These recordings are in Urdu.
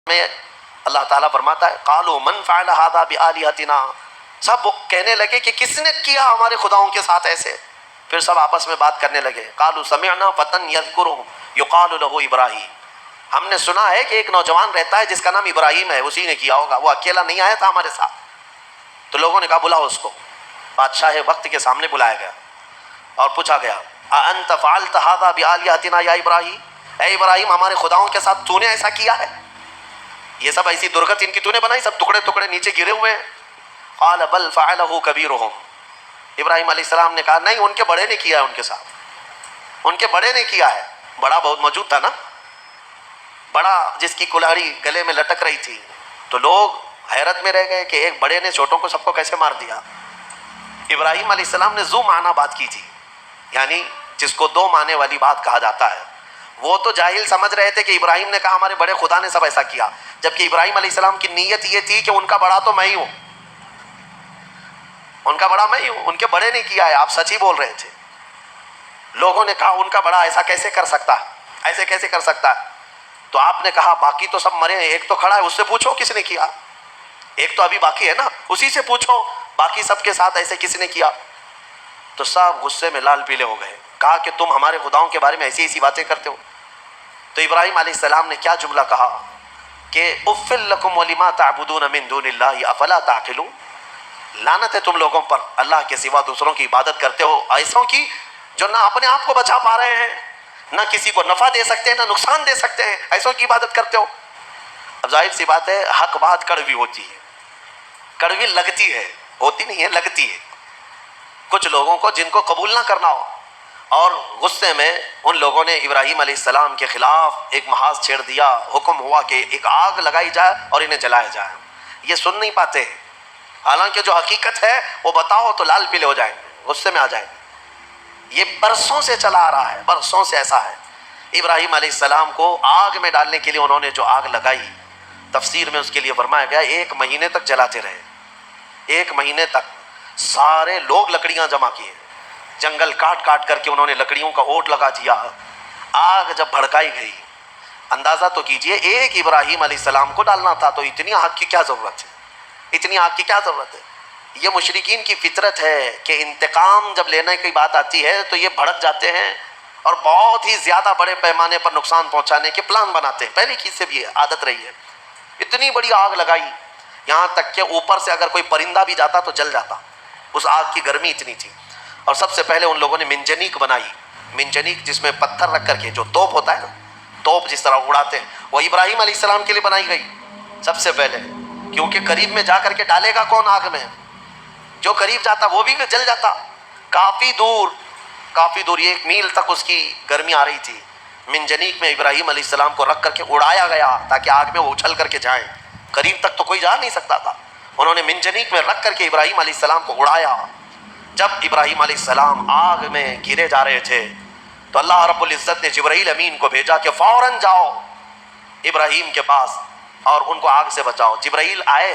میں اللہ تعالیٰ فرماتا ہے قالوا من فعل هذا بآلهتنا، سب کہنے لگے کہ کس نے کیا ہمارے خداؤں کے ساتھ ایسے. پھر سب آپس میں بات کرنے لگے. قالوا سمعنا فتى يذكرهم يقال له ابراہیم، ہم نے سنا ہے کہ ایک نوجوان رہتا ہے جس کا نام ابراہیم ہے، اسی نے کیا ہوگا، وہ اکیلا نہیں آیا تھا ہمارے ساتھ. تو لوگوں نے کہا بلاؤ اس کو. بادشاہ وقت کے سامنے بلایا گیا اور پوچھا گیا اانت فعلت هذا بآلهتنا یا ابراہیم، اے ابراہیم ہمارے خداؤں کے ساتھ تو نے ایسا کیا ہے؟ یہ سب ایسی درگت ان کی تو نے بنائی، سب ٹکڑے ٹکڑے نیچے گرے ہوئے ہیں. قال بل فعله كبيرهم، ابراہیم علیہ السلام نے کہا نہیں، ان کے بڑے نے کیا ہے، ان کے ساتھ ان کے بڑے نے کیا ہے. بڑا بہت موجود تھا نا، بڑا جس کی کلہاڑی گلے میں لٹک رہی تھی. تو لوگ حیرت میں رہ گئے کہ ایک بڑے نے چھوٹوں کو سب کو کیسے مار دیا. ابراہیم علیہ السلام نے ذو معنی بات کی تھی، یعنی جس کو دو معنی والی بات کہا جاتا ہے. وہ تو جاہل سمجھ رہے تھے کہ ابراہیم نے کہا ہمارے بڑے خدا نے سب ایسا کیا، جبکہ ابراہیم علیہ السلام کی نیت یہ تھی کہ ان کا بڑا تو میں ہی ہوں، ان کا بڑا میں ہی ہوں، ان کے بڑے نے کیا ہے. آپ سچ ہی بول رہے تھے. لوگوں نے کہا ان کا بڑا ایسا کیسے کر سکتا ہے، ایسے کیسے کر سکتا ہے. تو آپ نے کہا باقی تو سب مرے ہیں، ایک تو کھڑا ہے، اس سے پوچھو کس نے کیا. ایک تو ابھی باقی ہے نا، اسی سے پوچھو باقی سب کے ساتھ ایسے کس نے کیا. تو سب غصے میں لال پیلے ہو گئے. کہا کہ تم ہمارے خداؤں کے بارے میں ایسی ایسی باتیں کرتے ہو. تو ابراہیم علیہ السلام نے کیا جملہ کہا کہ اف لکم ولما تعبدون من دون اللہ افلا تعقلون، لعنت ہے تم لوگوں پر، اللہ کے سوا دوسروں کی عبادت کرتے ہو، ایسوں کی جو نہ اپنے آپ کو بچا پا رہے ہیں، نہ کسی کو نفع دے سکتے ہیں، نہ نقصان دے سکتے ہیں، ایسوں کی عبادت کرتے ہو. اب ظاہر سی بات ہے حق بات کڑوی ہوتی ہے، کڑوی لگتی ہے، ہوتی نہیں ہے، لگتی ہے کچھ لوگوں کو جن کو قبول نہ کرنا ہو. اور غصے میں ان لوگوں نے ابراہیم علیہ السلام کے خلاف ایک محاذ چھیڑ دیا. حکم ہوا کہ ایک آگ لگائی جائے اور انہیں جلایا جائے. یہ سن نہیں پاتے، حالانکہ جو حقیقت ہے وہ بتاؤ تو لال پیلے ہو جائیں گے، غصے میں آ جائیں گے. یہ برسوں سے چلا آ رہا ہے، برسوں سے ایسا ہے. ابراہیم علیہ السلام کو آگ میں ڈالنے کے لیے انہوں نے جو آگ لگائی، تفسیر میں اس کے لیے فرمایا گیا 1 مہینے تک جلاتے رہے. 1 مہینے تک سارے لوگ لکڑیاں جمع کیے، جنگل کاٹ کاٹ کر کے انہوں نے لکڑیوں کا اوٹ لگا دیا. آگ جب بھڑکائی گئی، اندازہ تو کیجئے ایک ابراہیم علیہ السلام کو ڈالنا تھا، تو اتنی آگ کی کیا ضرورت ہے، اتنی آگ کی کیا ضرورت ہے. یہ مشرکین کی فطرت ہے کہ انتقام جب لینے کی بات آتی ہے تو یہ بھڑک جاتے ہیں اور بہت ہی زیادہ بڑے پیمانے پر نقصان پہنچانے کے پلان بناتے ہیں. پہلے کی سے بھی عادت رہی ہے. اتنی بڑی آگ لگائی، یہاں تک کہ اوپر سے اگر کوئی پرندہ بھی جاتا تو جل جاتا، اس آگ کی گرمی اتنی تھی. اور سب سے پہلے ان لوگوں نے منجنیق بنائی. منجنیق جس میں پتھر رکھ کر کے جو توپ ہوتا ہے نا، توپ جس طرح اڑاتے ہیں، وہ ابراہیم علیہ السلام کے لیے بنائی گئی سب سے پہلے. کیونکہ قریب میں جا کر کے ڈالے گا کون آگ میں، جو قریب جاتا وہ بھی جل جاتا. کافی دور 1 میل تک اس کی گرمی آ رہی تھی. منجنیق میں ابراہیم علیہ السلام کو رکھ کر کے اڑایا گیا تاکہ آگ میں وہ اچھل کر کے جائیں. قریب تک تو کوئی جا نہیں سکتا تھا. انہوں نے منجنیق میں رکھ کر کے ابراہیم علیہ السلام کو اڑایا. جب ابراہیم علیہ السلام آگ میں گرے جا رہے تھے تو اللہ رب العزت نے جبرائیل امین کو بھیجا کہ فوراً جاؤ ابراہیم کے پاس اور ان کو آگ سے بچاؤ. جبرائیل آئے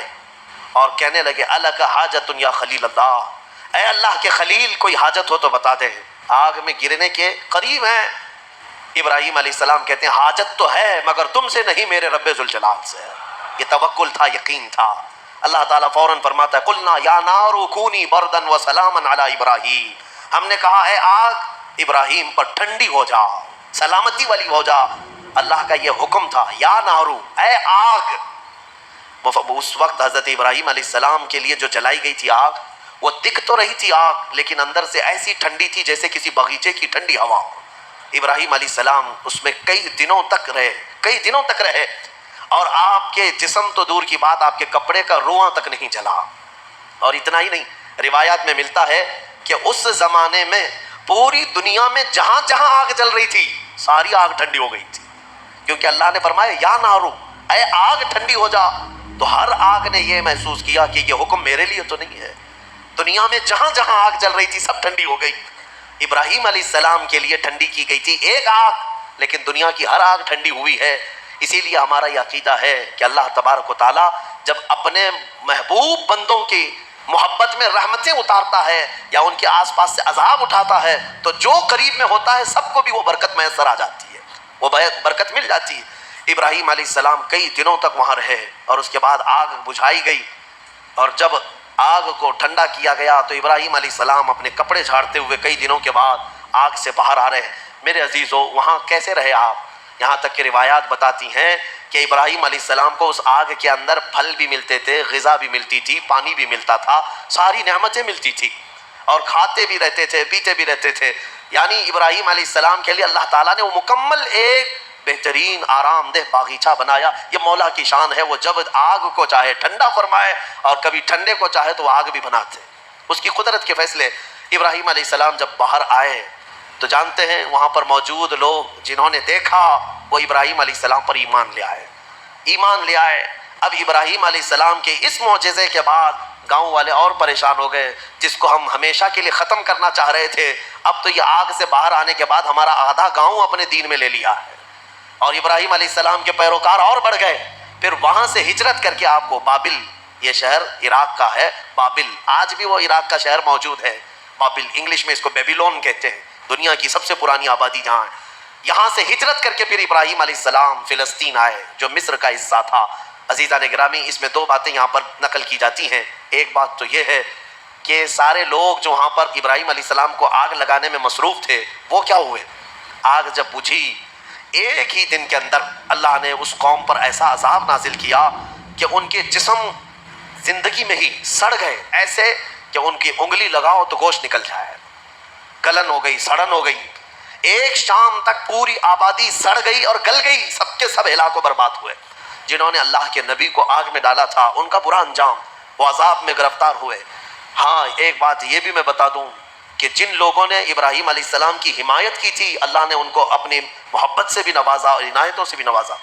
اور کہنے لگے الک حاجت یا خلیل اللہ، اے اللہ کے خلیل کوئی حاجت ہو تو بتا دیں، آگ میں گرنے کے قریب ہیں. ابراہیم علیہ السلام کہتے ہیں حاجت تو ہے مگر تم سے نہیں، میرے رب ذوالجلال سے. یہ توکل تھا، یقین تھا. اللہ تعالیٰ فوراً فرماتا ہے قلنا یا نار کونی بردا وسلاما علی ابراہیم، ہم نے کہا اے آگ ابراہیم پر ٹھنڈی ہو جا، سلامتی والی ہو جا. اللہ کا یہ حکم تھا یا نارو، اے آگ. اس وقت حضرت ابراہیم علیہ السلام کے لیے جو جلائی گئی تھی آگ، وہ دکھ تو رہی تھی آگ، لیکن اندر سے ایسی ٹھنڈی تھی جیسے کسی باغیچے کی ٹھنڈی ہوا. ابراہیم علیہ السلام اس میں کئی دنوں تک رہے اور آپ کے جسم تو دور کی بات، آپ کے کپڑے کا رواں تک نہیں جلا. اور اتنا ہی نہیں، روایات میں ملتا ہے کہ اس زمانے میں پوری دنیا میں جہاں جہاں آگ جل رہی تھی ساری آگ ٹھنڈی ہو گئی تھی، کیونکہ اللہ نے فرمایا یا نارو، اے آگ ٹھنڈی ہو جا. تو ہر آگ نے یہ محسوس کیا کہ یہ حکم میرے لیے تو نہیں ہے. دنیا میں جہاں جہاں آگ جل رہی تھی سب ٹھنڈی ہو گئی. ابراہیم علیہ السلام کے لیے ٹھنڈی کی گئی تھی ایک آگ، لیکن دنیا کی ہر آگ ٹھنڈی ہوئی ہے. اسی لیے ہمارا یہ عقیدہ ہے کہ اللہ تبارک و تعالیٰ جب اپنے محبوب بندوں کی محبت میں رحمتیں اتارتا ہے یا ان کے آس پاس سے عذاب اٹھاتا ہے تو جو قریب میں ہوتا ہے سب کو بھی وہ برکت میسر آ جاتی ہے، وہ برکت مل جاتی ہے. ابراہیم علیہ السلام کئی دنوں تک وہاں رہے اور اس کے بعد آگ بجھائی گئی، اور جب آگ کو ٹھنڈا کیا گیا تو ابراہیم علیہ السلام اپنے کپڑے جھاڑتے ہوئے کئی دنوں کے بعد آگ سے باہر آ رہے ہیں۔ میرے عزیزو، وہاں کیسے رہے آپ؟ یہاں تک کہ روایات بتاتی ہیں کہ ابراہیم علیہ السلام کو اس آگ کے اندر پھل بھی ملتے تھے، غذا بھی ملتی تھی، پانی بھی ملتا تھا، ساری نعمتیں ملتی تھی، اور کھاتے بھی رہتے تھے، پیتے بھی رہتے تھے۔ یعنی ابراہیم علیہ السلام کے لیے اللہ تعالیٰ نے وہ مکمل ایک بہترین آرام دہ باغیچہ بنایا۔ یہ مولا کی شان ہے، وہ جب آگ کو چاہے ٹھنڈا فرمائے اور کبھی ٹھنڈے کو چاہے تو وہ آگ بھی بناتے، اس کی قدرت کے فیصلے۔ ابراہیم علیہ السلام جب باہر آئے تو جانتے ہیں وہاں پر موجود لوگ جنہوں نے دیکھا وہ ابراہیم علیہ السلام پر ایمان لے آئے۔ اب ابراہیم علیہ السلام کے اس معجزے کے بعد گاؤں والے اور پریشان ہو گئے، جس کو ہم ہمیشہ کے لیے ختم کرنا چاہ رہے تھے، اب تو یہ آگ سے باہر آنے کے بعد ہمارا آدھا گاؤں اپنے دین میں لے لیا ہے۔ اور ابراہیم علیہ السلام کے پیروکار اور بڑھ گئے۔ پھر وہاں سے ہجرت کر کے آپ کو بابل، یہ شہر عراق کا ہے، بابل، آج بھی وہ عراق کا شہر موجود ہے، بابل، انگلش میں اس کو بیبیلون کہتے ہیں، دنیا کی سب سے پرانی آبادی جہاں ہے۔ یہاں سے ہجرت کر کے پھر ابراہیم علیہ السلام فلسطین آئے جو مصر کا حصہ تھا۔ عزیزان گرامی، اس میں دو باتیں یہاں پر نقل کی جاتی ہیں۔ ایک بات تو یہ ہے کہ سارے لوگ جو وہاں پر ابراہیم علیہ السلام کو آگ لگانے میں مصروف تھے وہ کیا ہوئے؟ آگ جب بجھی ایک ہی دن کے اندر اللہ نے اس قوم پر ایسا عذاب نازل کیا کہ ان کے جسم زندگی میں ہی سڑ گئے، ایسے کہ ان کی انگلی لگاؤ تو گوشت نکل جائے، گلن ہو گئی، سڑن ہو گئی۔ ایک شام تک پوری آبادی سڑ گئی اور گل گئی، سب کے سب ہلاک و برباد ہوئے۔ جنہوں نے اللہ کے نبی کو آگ میں ڈالا تھا ان کا برا انجام، وہ عذاب میں گرفتار ہوئے۔ ہاں، ایک بات یہ بھی میں بتا دوں کہ جن لوگوں نے ابراہیم علیہ السلام کی حمایت کی تھی، اللہ نے ان کو اپنی محبت سے بھی نوازا اور عنایتوں سے بھی نوازا۔